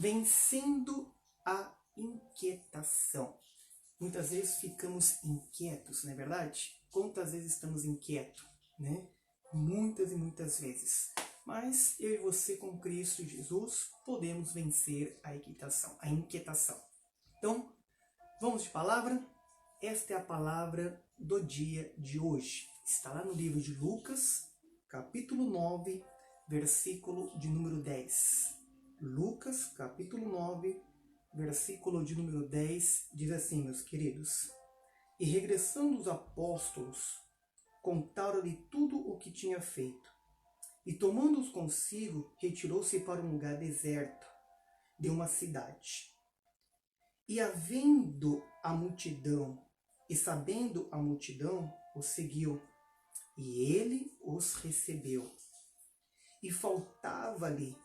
Vencendo a inquietação. Muitas vezes ficamos inquietos, não é verdade? Quantas vezes estamos inquietos, né? Muitas e muitas vezes. Mas eu e você, com Cristo Jesus, podemos vencer a inquietação. Então, vamos de palavra? Esta é a palavra do dia de hoje. Está lá no livro de Lucas, capítulo 9, versículo de número 10. Lucas, capítulo 9, versículo de número 10, diz assim, meus queridos: E regressando os apóstolos, contaram-lhe tudo o que tinha feito. E tomando-os consigo, retirou-se para um lugar deserto de uma cidade. E havendo a multidão, e sabendo a multidão, os seguiu, e ele os recebeu. E faltava-lhe,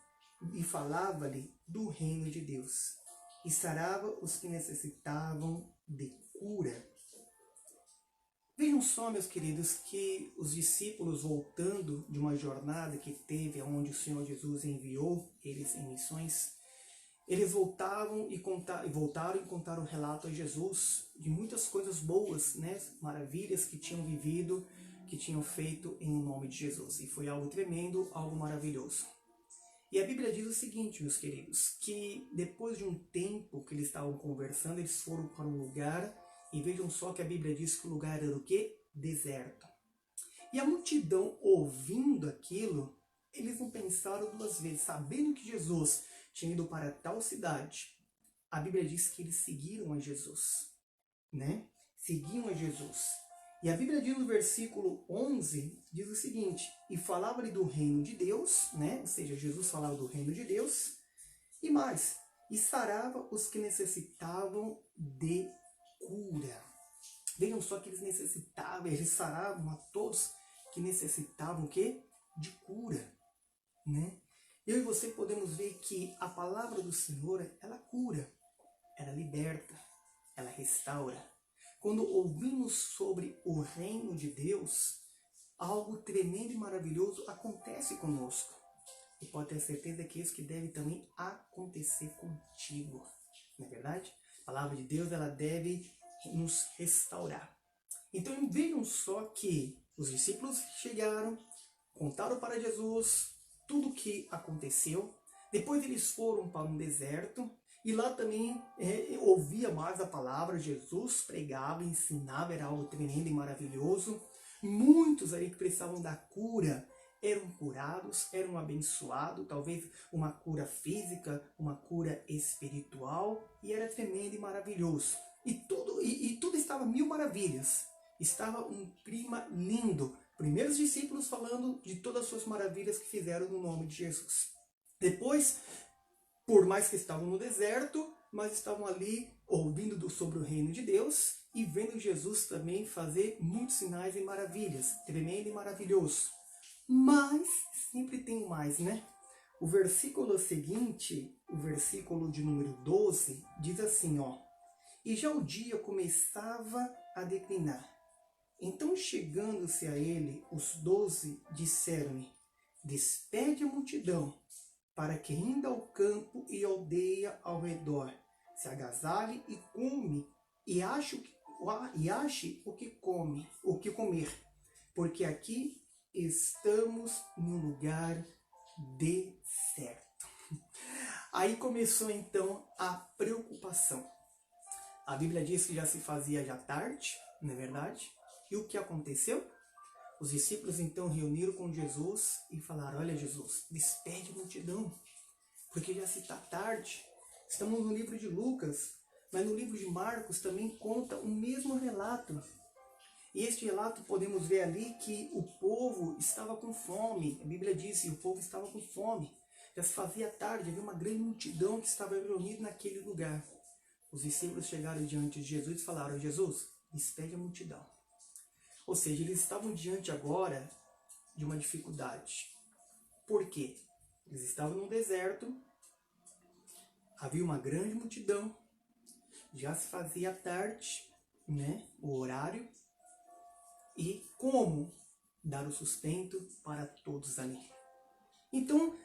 e falava-lhe do reino de Deus, e sarava os que necessitavam de cura. Vejam só, meus queridos, que os discípulos, voltando de uma jornada que teve, onde o Senhor Jesus enviou eles em missões, eles voltaram e contaram o relato a Jesus de muitas coisas boas, né? Maravilhas que tinham vivido, que tinham feito em nome de Jesus. E foi algo tremendo, algo maravilhoso. E a Bíblia diz o seguinte, meus queridos, que depois de um tempo que eles estavam conversando, eles foram para um lugar, e vejam só que a Bíblia diz que o lugar era o quê? Deserto. E a multidão, ouvindo aquilo, eles não pensaram duas vezes, sabendo que Jesus tinha ido para tal cidade. A Bíblia diz que eles seguiram a Jesus, né? Seguiam a Jesus. E a Bíblia diz no versículo 11, diz o seguinte: E falava-lhe do reino de Deus, né? Ou seja, Jesus falava do reino de Deus, e mais, e sarava os que necessitavam de cura. Vejam só que eles saravam a todos que necessitavam o quê? De cura, né? Eu e você podemos ver que a palavra do Senhor, ela cura, ela liberta, ela restaura. Quando ouvimos sobre o reino de Deus, algo tremendo e maravilhoso acontece conosco. E pode ter certeza que isso que deve também acontecer contigo. Não é verdade? A palavra de Deus, ela deve nos restaurar. Então vejam só que os discípulos chegaram, contaram para Jesus tudo o que aconteceu. Depois eles foram para um deserto e lá também ouvia mais a palavra. Jesus pregava, ensinava, era algo tremendo e maravilhoso. Muitos ali que precisavam da cura eram curados, eram abençoados, talvez uma cura física, uma cura espiritual, e era tremendo e maravilhoso. E tudo estava mil maravilhas. Estava um clima lindo. Primeiro os discípulos falando de todas as suas maravilhas que fizeram no nome de Jesus. Depois, por mais que estavam no deserto, mas estavam ali ouvindo sobre o reino de Deus e vendo Jesus também fazer muitos sinais e maravilhas. Tremendo e maravilhoso. Mas, sempre tem mais, né? O versículo seguinte, o versículo de número 12, diz assim, ó: E já o dia começava a declinar. Então, chegando-se a ele, os 12 disseram-lhe: Despede a multidão, para que indo ao campo e aldeia ao redor, se agasalhe e come, e ache o que comer, porque aqui estamos num lugar deserto. Aí começou então a preocupação. A Bíblia diz que já se fazia já tarde, não é verdade? E o que aconteceu? Os discípulos então reuniram com Jesus e falaram: Olha, Jesus, despede a multidão, porque já se está tarde. Estamos no livro de Lucas, mas no livro de Marcos também conta o mesmo relato. E este relato podemos ver ali que o povo estava com fome. A Bíblia diz que o povo estava com fome. Já se fazia tarde, havia uma grande multidão que estava reunida naquele lugar. Os discípulos chegaram diante de Jesus e falaram: Jesus, despede a multidão. Ou seja, eles estavam diante agora de uma dificuldade. Por quê? Eles estavam no deserto, havia uma grande multidão, já se fazia tarde, né, o horário, e como dar o sustento para todos ali. Então,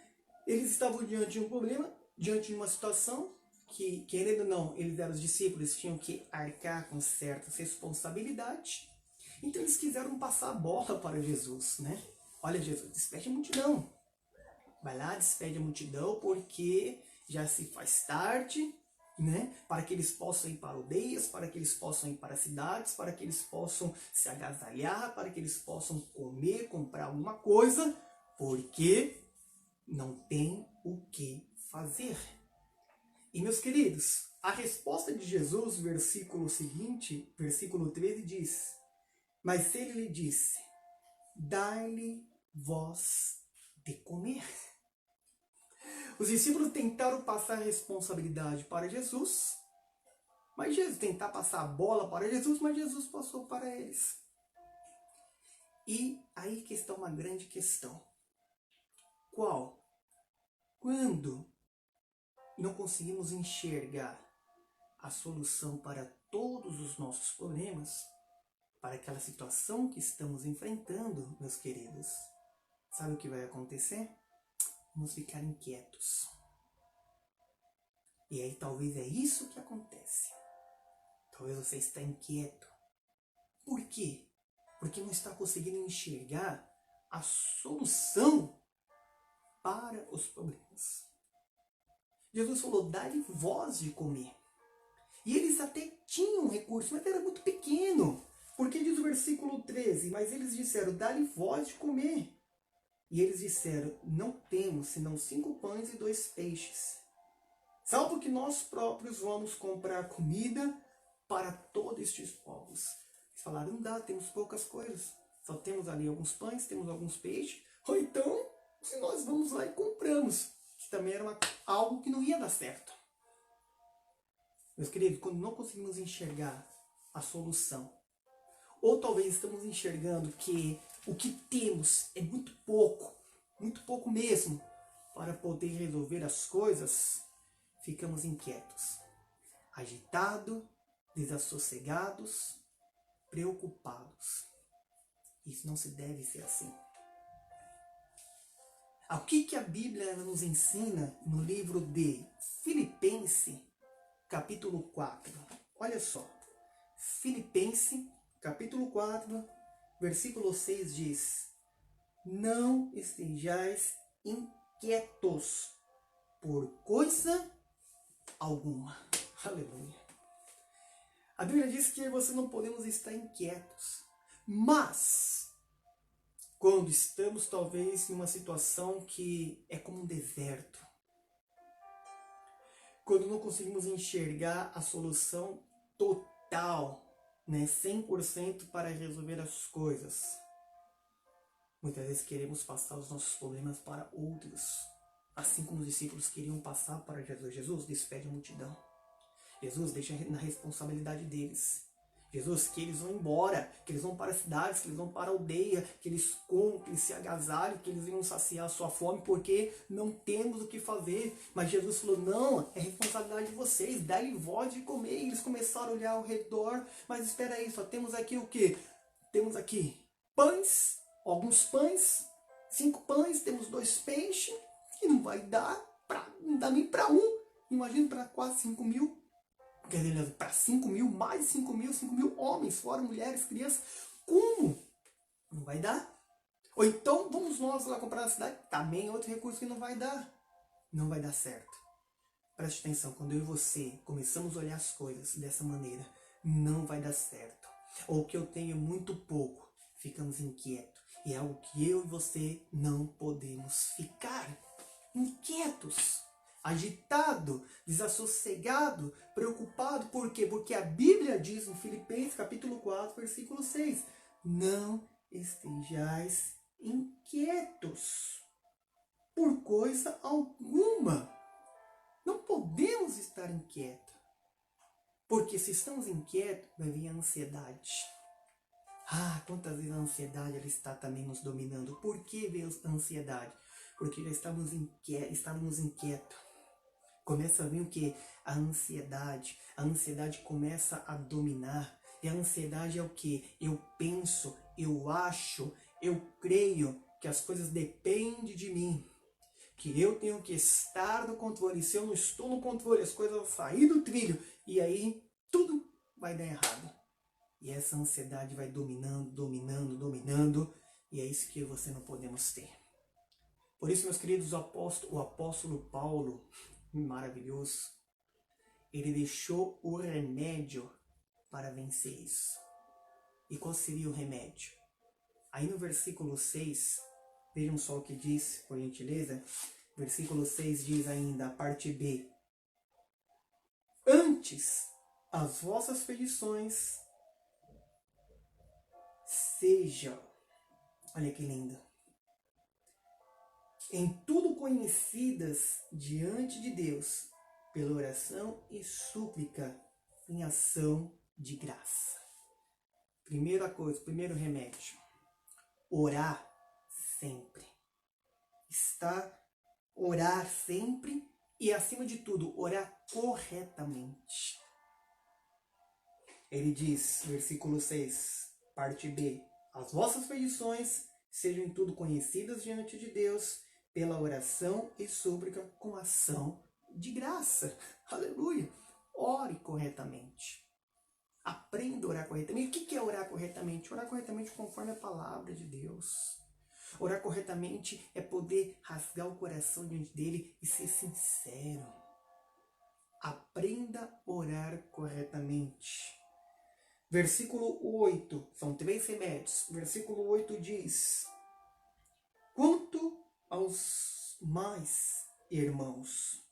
eles estavam diante de um problema diante de uma situação que, querendo ou não, eles eram os discípulos, tinham que arcar com certas responsabilidades. Então eles quiseram passar a bola para Jesus, né? Olha, Jesus, despede a multidão. Vai lá, despede a multidão, porque já se faz tarde, né? Para que eles possam ir para aldeias, para que eles possam ir para cidades, para que eles possam se agasalhar, para que eles possam comer, comprar alguma coisa, porque não tem o que fazer. E meus queridos, a resposta de Jesus, versículo seguinte, versículo 13 diz: mas ele lhe disse, dai-lhe vós de comer. Os discípulos tentaram passar a responsabilidade para Jesus, mas Jesus tentar passar a bola para Jesus, mas Jesus passou para eles. E aí que está uma grande questão. Qual? Quando não conseguimos enxergar a solução para todos os nossos problemas, para aquela situação que estamos enfrentando, meus queridos, sabe o que vai acontecer? Vamos ficar inquietos. E aí talvez é isso que acontece. Talvez você está inquieto. Por quê? Porque não está conseguindo enxergar a solução para os problemas. Jesus falou, dai-lhe vós de comer. E eles até tinham recurso, mas era muito pequeno. Porque diz o versículo 13, mas eles disseram, dai-lhe vós de comer. E eles disseram, não temos senão 5 pães e 2 peixes. Salvo que nós próprios vamos comprar comida para todos estes povos. Eles falaram, não dá, temos poucas coisas. Só temos ali alguns pães, temos alguns peixes. Ou então, se nós vamos lá e compramos. Que também era algo que não ia dar certo. Meus queridos, quando não conseguimos enxergar a solução, ou talvez estamos enxergando que o que temos é muito pouco mesmo, para poder resolver as coisas, ficamos inquietos, agitados, desassossegados, preocupados. Isso não se deve ser assim. O que a Bíblia nos ensina no livro de Filipenses, capítulo 4? Olha só, Filipenses, capítulo 4, versículo 6 diz, não estejais inquietos por coisa alguma. Aleluia. A Bíblia diz que você não podemos estar inquietos, mas quando estamos talvez em uma situação que é como um deserto, quando não conseguimos enxergar a solução total, né, 100% para resolver as coisas, muitas vezes queremos passar os nossos problemas para outros, assim como os discípulos queriam passar para Jesus. Jesus, despede a multidão. Jesus, deixa na responsabilidade deles. Jesus, que eles vão embora, que eles vão para cidades, que eles vão para a aldeia, que eles comam, que eles se agasalhem, que eles venham saciar a sua fome, porque não temos o que fazer. Mas Jesus falou, não, é responsabilidade de vocês, dai-lhe vós de comer. E eles começaram a olhar ao redor, mas espera aí, só temos aqui o quê? Temos aqui pães, alguns pães, 5 pães, temos 2 peixes, e não vai dar, não dá nem para um. Imagina para quase 5 mil. Quer dizer, para 5 mil, mais 5 mil homens, fora mulheres, crianças. Como? Não vai dar. Ou então, vamos nós lá comprar na cidade. Também é outro recurso que não vai dar. Não vai dar certo. Preste atenção, quando eu e você começamos a olhar as coisas dessa maneira, não vai dar certo. Ou que eu tenho muito pouco, ficamos inquietos. E é algo que eu e você não podemos ficar inquietos. Agitado, desassossegado, preocupado. Por quê? Porque a Bíblia diz em Filipenses capítulo 4, versículo 6, não estejais inquietos por coisa alguma. Não podemos estar inquietos. Porque se estamos inquietos, vai vir a ansiedade. Quantas vezes a ansiedade ela está também nos dominando. Por que veio a ansiedade? Porque já estávamos inquietos. Começa a vir o que? A ansiedade. A ansiedade começa a dominar. E a ansiedade é o que? Eu penso, eu acho, eu creio que as coisas dependem de mim. que eu tenho que estar no controle. E se eu não estou no controle, as coisas vão sair do trilho. E aí tudo vai dar errado. E essa ansiedade vai dominando, dominando, dominando. E é isso que você não podemos ter. Por isso, meus queridos, o apóstolo Paulo, maravilhoso, ele deixou o remédio para vencer isso. E qual seria o remédio? Aí no versículo 6, vejam só o que diz, por gentileza. Versículo 6 diz ainda, a parte B. Antes, as vossas petições sejam, olha que lindo, em tudo conhecidas diante de Deus, pela oração e súplica, em ação de graça. Primeira coisa, primeiro remédio, orar sempre. Orar sempre e, acima de tudo, orar corretamente. Ele diz, versículo 6, parte B, as vossas petições sejam em tudo conhecidas diante de Deus, pela oração e súplica com ação de graça. Aleluia! Ore corretamente. Aprenda a orar corretamente. O que é orar corretamente? Orar corretamente conforme a palavra de Deus. Orar corretamente é poder rasgar o coração diante dele e ser sincero. Aprenda a orar corretamente. Versículo 8, são 3 remédios. Versículo 8 diz: quanto aos mais irmãos,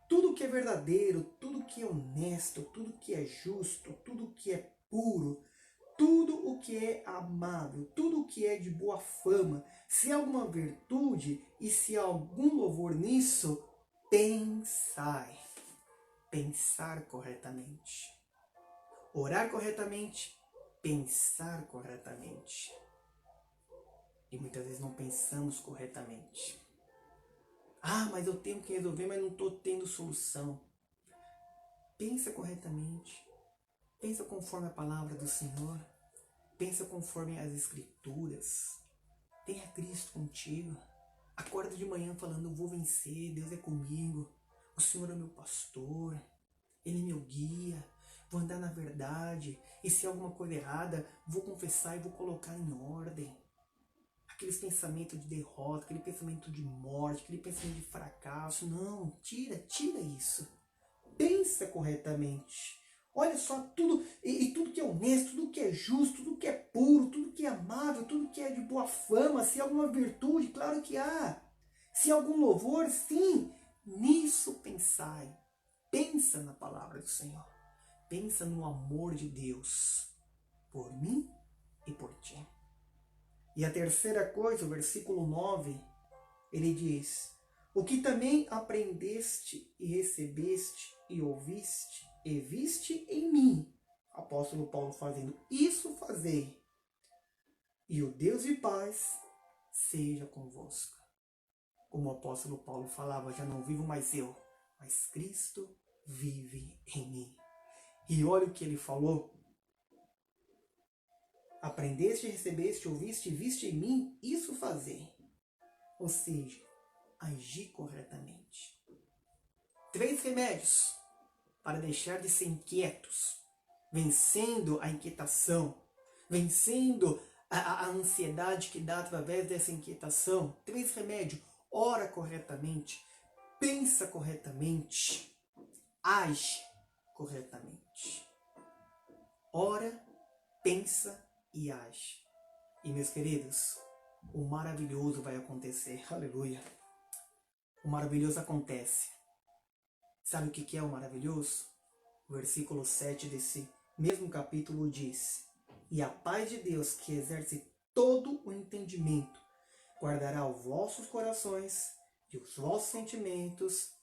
tudo que é verdadeiro, tudo que é honesto, tudo que é justo, tudo que é puro, tudo o que é amável, tudo o que é de boa fama, se há alguma virtude e se há algum louvor nisso, pensai. Pensar corretamente. Orar corretamente, pensar corretamente. E muitas vezes não pensamos corretamente. Ah, mas eu tenho que resolver, mas não estou tendo solução. Pensa corretamente. Pensa conforme a palavra do Senhor. Pensa conforme as Escrituras. Tenha Cristo contigo. Acorda de manhã falando, eu vou vencer, Deus é comigo. O Senhor é meu pastor. Ele é meu guia. Vou andar na verdade. E se há alguma coisa errada, vou confessar e vou colocar em ordem. Aqueles pensamentos de derrota, aquele pensamento de morte, aquele pensamento de fracasso. Não, tira isso. Pensa corretamente. Olha só, tudo tudo que é honesto, tudo que é justo, tudo que é puro, tudo que é amável, tudo que é de boa fama, se há alguma virtude, claro que há. Se há algum louvor, sim, nisso pensai. Pensa na palavra do Senhor. Pensa no amor de Deus por mim e por ti. E a terceira coisa, o versículo 9, ele diz: o que também aprendeste e recebeste e ouviste e viste em mim, apóstolo Paulo fazendo isso fazei, e o Deus de paz seja convosco. Como o apóstolo Paulo falava, já não vivo mais eu, mas Cristo vive em mim. E olha o que ele falou: aprendeste, recebeste, ouviste e viste em mim, isso fazei. Ou seja, agir corretamente. 3 remédios para deixar de ser inquietos, vencendo a inquietação, vencendo a ansiedade que dá através dessa inquietação. 3 remédios: ora corretamente, pensa corretamente, age corretamente. Ora, pensa e age. E meus queridos, o maravilhoso vai acontecer. Aleluia. O maravilhoso acontece. Sabe o que é o maravilhoso? O versículo 7 desse mesmo capítulo diz: e a paz de Deus, que exerce todo o entendimento, guardará os vossos corações e os vossos sentimentos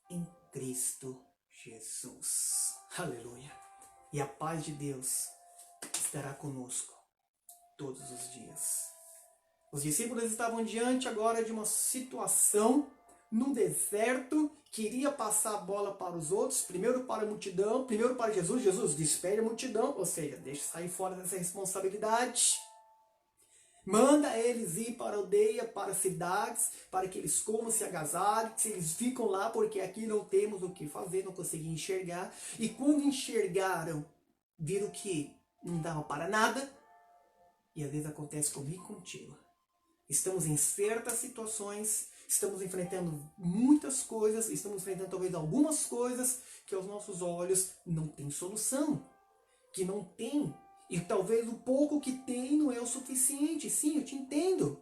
em Cristo Jesus. Aleluia. E a paz de Deus estará conosco todos os dias. Os discípulos estavam diante agora de uma situação no deserto, queria passar a bola para os outros, primeiro para a multidão, primeiro para Jesus. Jesus, despede a multidão, ou seja, deixa sair fora dessa responsabilidade. Manda eles ir para a aldeia, para as cidades, para que eles comam, se agasalhem, se eles ficam lá porque aqui não temos o que fazer, não conseguem enxergar. E quando enxergaram, viram que não dava para nada. E às vezes acontece comigo e contigo. Estamos em certas situações, estamos enfrentando muitas coisas, estamos enfrentando talvez algumas coisas que aos nossos olhos não tem solução, que não tem. E talvez o pouco que tem não é o suficiente. Sim, eu te entendo.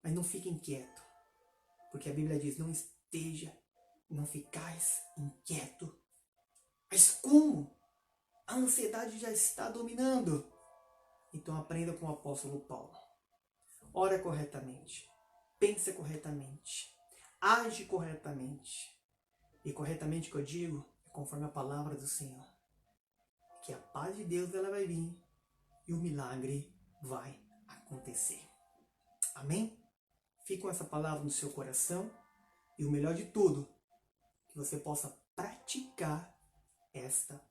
Mas não fique inquieto. Porque a Bíblia diz, não ficais inquieto. Mas como? A ansiedade já está dominando. Então aprenda com o apóstolo Paulo. Ora corretamente. Pense corretamente. Age corretamente. E corretamente que eu digo, é conforme a palavra do Senhor. Que a paz de Deus ela vai vir e o milagre vai acontecer. Amém? Fique com essa palavra no seu coração e o melhor de tudo, que você possa praticar esta